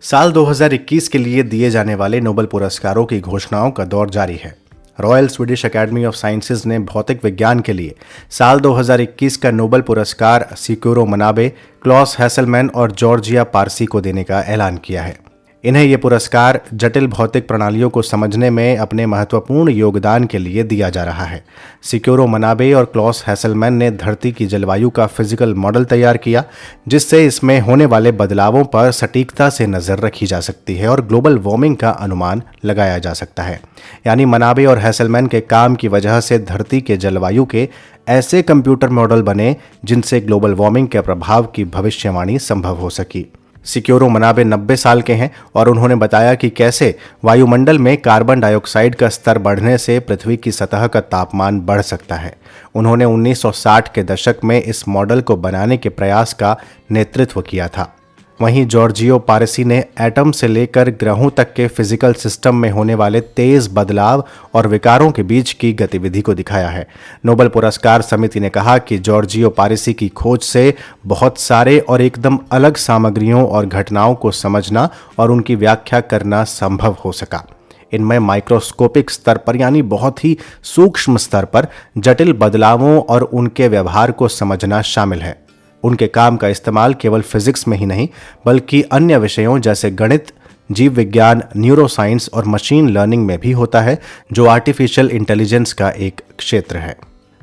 साल 2021 के लिए दिए जाने वाले नोबेल पुरस्कारों की घोषणाओं का दौर जारी है। Royal Swedish academy of sciences ने भौतिक विज्ञान के लिए साल 2021 का नोबेल पुरस्कार सिक्योरो मनाबे, क्लॉस हैसलमैन और जॉर्जिया पारसी को देने का ऐलान किया है। इन्हें ये पुरस्कार जटिल भौतिक प्रणालियों को समझने में अपने महत्वपूर्ण योगदान के लिए दिया जा रहा है। सिक्योरो मनाबे और क्लॉस हैसलमैन ने धरती की जलवायु का फिजिकल मॉडल तैयार किया, जिससे इसमें होने वाले बदलावों पर सटीकता से नज़र रखी जा सकती है और ग्लोबल वार्मिंग का अनुमान लगाया जा सकता है। यानी मनाबे और हैसलमैन के काम की वजह से धरती के जलवायु के ऐसे कंप्यूटर मॉडल बने जिनसे ग्लोबल वार्मिंग के प्रभाव की भविष्यवाणी संभव हो सकी। सिक्योरो मनाबे 90 साल के हैं और उन्होंने बताया कि कैसे वायुमंडल में कार्बन डाइऑक्साइड का स्तर बढ़ने से पृथ्वी की सतह का तापमान बढ़ सकता है। उन्होंने 1960 के दशक में इस मॉडल को बनाने के प्रयास का नेतृत्व किया था। वहीं जॉर्जियो पारसी ने एटम से लेकर ग्रहों तक के फिजिकल सिस्टम में होने वाले तेज बदलाव और विकारों के बीच की गतिविधि को दिखाया है। नोबेल पुरस्कार समिति ने कहा कि जॉर्जियो पारसी की खोज से बहुत सारे और एकदम अलग सामग्रियों और घटनाओं को समझना और उनकी व्याख्या करना संभव हो सका। इनमें माइक्रोस्कोपिक स्तर पर यानी बहुत ही सूक्ष्म स्तर पर जटिल बदलावों और उनके व्यवहार को समझना शामिल है। उनके काम का इस्तेमाल केवल फिजिक्स में ही नहीं बल्कि अन्य विषयों जैसे गणित, जीव विज्ञान, न्यूरोसाइंस और मशीन लर्निंग में भी होता है, जो आर्टिफिशियल इंटेलिजेंस का एक क्षेत्र है।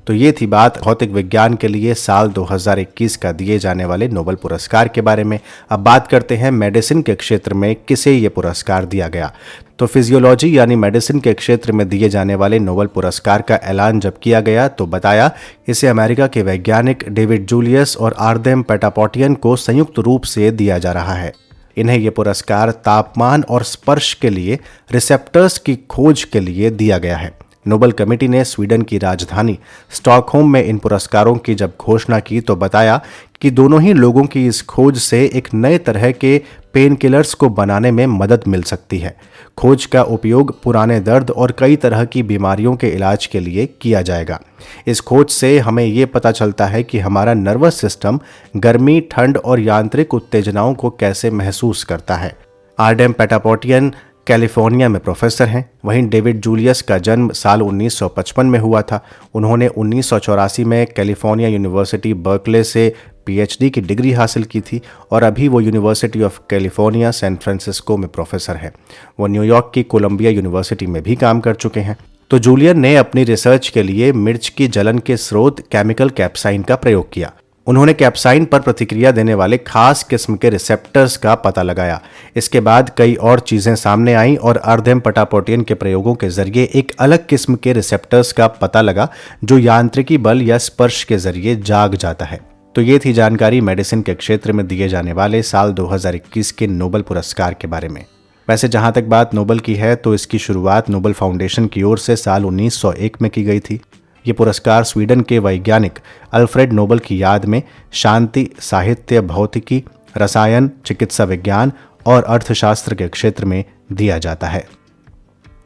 तो ये थी बात भौतिक विज्ञान के लिए साल 2021 का दिए जाने वाले नोबेल पुरस्कार के बारे में। अब बात करते हैं मेडिसिन के क्षेत्र में किसे ये पुरस्कार दिया गया। तो फिजियोलॉजी यानी मेडिसिन के क्षेत्र में दिए जाने वाले नोबेल पुरस्कार का ऐलान जब किया गया तो बताया इसे अमेरिका के वैज्ञानिक डेविड जूलियस और आर्देम पेटापोटियन को संयुक्त रूप से दिया जा रहा है। इन्हें यह पुरस्कार तापमान और स्पर्श के लिए रिसेप्टर्स की खोज के लिए दिया गया है। नोबेल कमेटी ने स्वीडन की राजधानी स्टॉकहोम में इन पुरस्कारों की जब घोषणा की तो बताया कि दोनों ही लोगों की इस खोज से एक नए तरह के पेन किलर्स को बनाने में मदद मिल सकती है। खोज का उपयोग पुराने दर्द और कई तरह की बीमारियों के इलाज के लिए किया जाएगा। इस खोज से हमें ये पता चलता है कि हमारा नर्वस सिस्टम गर्मी, ठंड और यांत्रिक उत्तेजनाओं को कैसे महसूस करता है। आर्डेम पेटापोटियन कैलिफोर्निया में प्रोफेसर हैं। वहीं डेविड जूलियस का जन्म साल 1955 में हुआ था। उन्होंने 1984 में कैलिफोर्निया यूनिवर्सिटी बर्कले से पीएचडी की डिग्री हासिल की थी और अभी वो university of California San Francisco में प्रोफेसर हैं। वो न्यूयॉर्क की कोलंबिया यूनिवर्सिटी में भी काम कर चुके हैं। तो जूलियन ने अपनी रिसर्च के लिए मिर्च की जलन के स्रोत केमिकल कैप्साइन का प्रयोग किया। उन्होंने कैप्साइन पर प्रतिक्रिया देने वाले खास किस्म के रिसेप्टर्स का पता लगाया। इसके बाद कई और चीजें सामने आईं और आर्देम पेटापोटियन के प्रयोगों के जरिए एक अलग किस्म के रिसेप्टर्स का पता लगा जो यांत्रिकी बल या स्पर्श के जरिए जाग जाता है। तो ये थी जानकारी मेडिसिन के क्षेत्र में दिए जाने वाले साल 2021 के नोबेल पुरस्कार के बारे में। वैसे जहां तक बात नोबेल की है तो इसकी शुरुआत नोबेल फाउंडेशन की ओर से साल 1901 में की गई थी। ये पुरस्कार स्वीडन के वैज्ञानिक अल्फ्रेड नोबेल की याद में शांति, साहित्य, भौतिकी, रसायन, चिकित्सा विज्ञान और अर्थशास्त्र के क्षेत्र में दिया जाता है।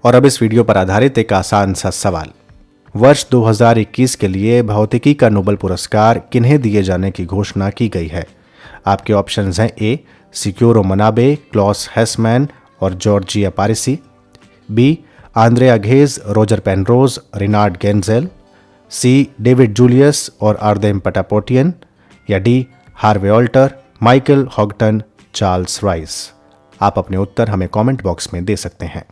और अब इस वीडियो पर आधारित एक आसान सा सवाल। वर्ष 2021 के लिए भौतिकी का नोबेल पुरस्कार किन्हें दिए जाने की घोषणा की गई है? आपके ऑप्शंस हैं A Syukuro Manabe, Klaus Hasselmann और Giorgio Parisi, B Andrea Ghez, Roger Penrose, Reinhard Genzel, C David Julius और आर्देम पेटापोटियन, या D Harvey Alter, Michael Houghton, Charles Rice. आप अपने उत्तर हमें कमेंट बॉक्स में दे सकते हैं।